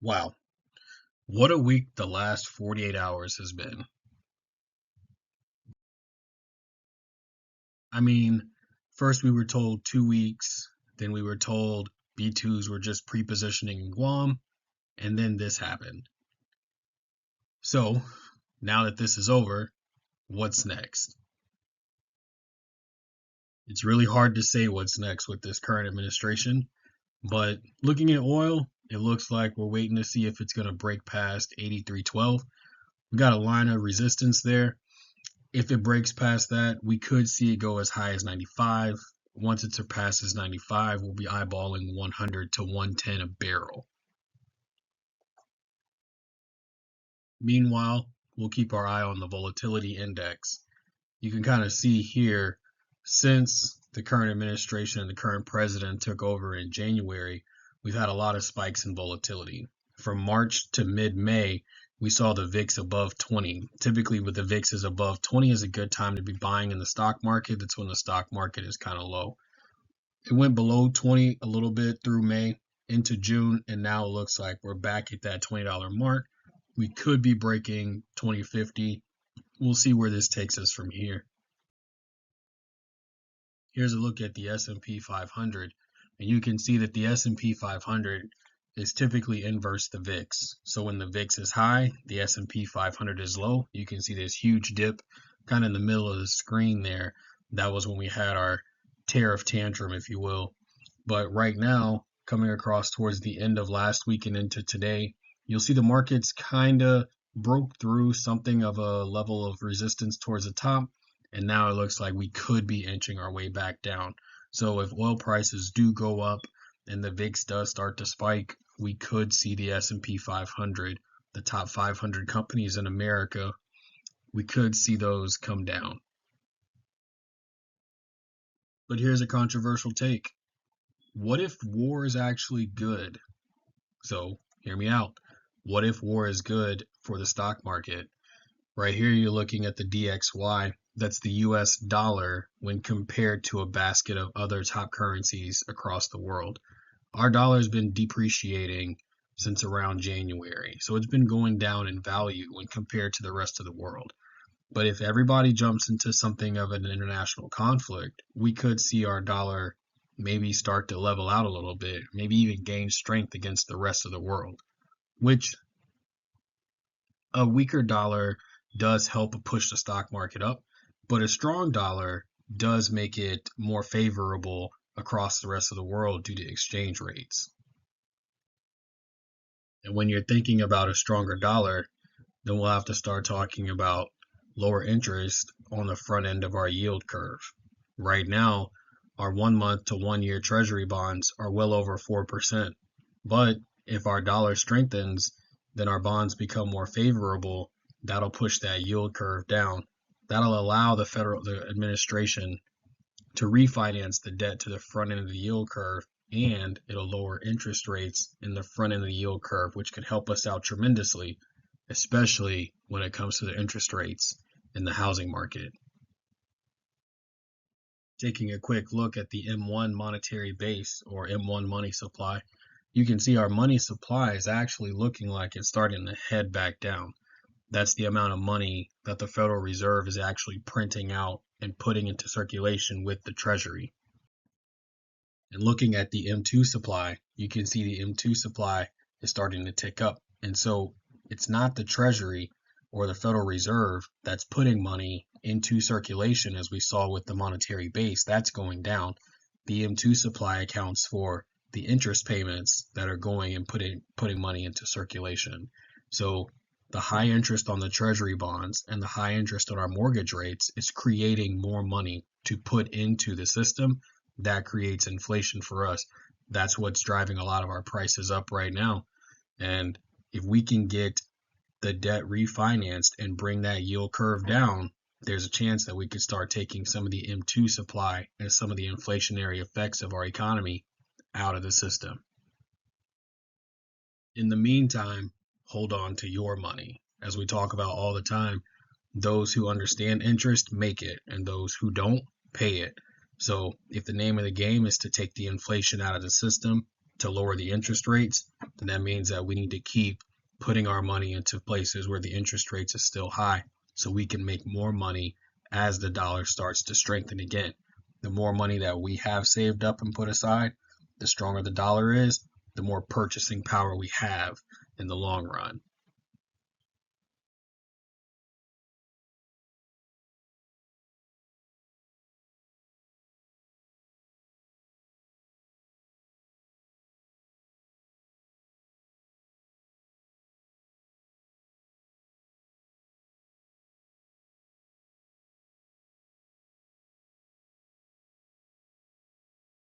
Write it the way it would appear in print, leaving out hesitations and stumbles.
Wow, what a week the last 48 hours has been. I mean, first we were told 2 weeks, then we were told B2s were just pre-positioning in Guam, and then this happened. So, now that this is over, what's next? It's really hard to say what's next with this current administration, but looking at oil, it looks like we're waiting to see if it's going to break past 83.12. We got a line of resistance there. If it breaks past that, we could see it go as high as 95. Once it surpasses 95, we'll be eyeballing 100 to 110 a barrel. Meanwhile, we'll keep our eye on the volatility index. You can kind of see here, since the current administration and the current president took over in January, we've had a lot of spikes in volatility. From March to mid-May, we saw the VIX above 20. Typically, with the VIX is above 20 is a good time to be buying in the stock market. That's when the stock market is kind of low. It went below 20 a little bit through May into June, and now it looks like we're back at that $20 mark. We could be breaking 2050. We'll see where this takes us from here. Here's a look at the S&P 500, and you can see that the S&P 500 is typically inverse the VIX. So when the VIX is high, the S&P 500 is low. You can see this huge dip kind of in the middle of the screen there. That was when we had our tariff tantrum, if you will. But right now, coming across towards the end of last week and into today, you'll see the markets kind of broke through something of a level of resistance towards the top, and now it looks like we could be inching our way back down. So if oil prices do go up and the VIX does start to spike, we could see the S&P 500, the top 500 companies in America, we could see those come down. But here's a controversial take. What if war is actually good? So hear me out. What if war is good for the stock market? Right here, you're looking at the DXY. That's the US dollar when compared to a basket of other top currencies across the world. Our dollar's been depreciating since around January. So it's been going down in value when compared to the rest of the world. But if everybody jumps into something of an international conflict, we could see our dollar maybe start to level out a little bit, maybe even gain strength against the rest of the world, which a weaker dollar does help push the stock market up, but a strong dollar does make it more favorable across the rest of the world due to exchange rates. And when you're thinking about a stronger dollar, then we'll have to start talking about lower interest on the front end of our yield curve. Right now, our 1 month to 1 year treasury bonds are well over 4%. But if our dollar strengthens, then our bonds become more favorable. That'll push that yield curve down. That'll allow the administration to refinance the debt to the front end of the yield curve, and it'll lower interest rates in the front end of the yield curve, which could help us out tremendously, especially when it comes to the interest rates in the housing market. Taking a quick look at the M1 monetary base or M1 money supply, you can see our money supply is actually looking like it's starting to head back down. That's the amount of money that the Federal Reserve is actually printing out and putting into circulation with the Treasury. And looking at the M2 supply, you can see the M2 supply is starting to tick up. And so it's not the Treasury or the Federal Reserve that's putting money into circulation as we saw with the monetary base. That's going down. The M2 supply accounts for the interest payments that are going and putting money into circulation. So the high interest on the Treasury bonds and the high interest on our mortgage rates is creating more money to put into the system. That creates inflation for us. That's what's driving a lot of our prices up right now. And if we can get the debt refinanced and bring that yield curve down, there's a chance that we could start taking some of the M2 supply and some of the inflationary effects of our economy out of the system. In the meantime, hold on to your money. As we talk about all the time, those who understand interest make it, and those who don't pay it. So if the name of the game is to take the inflation out of the system, to lower the interest rates, then that means that we need to keep putting our money into places where the interest rates are still high so we can make more money as the dollar starts to strengthen again. The more money that we have saved up and put aside, the stronger the dollar is, the more purchasing power we have in the long run.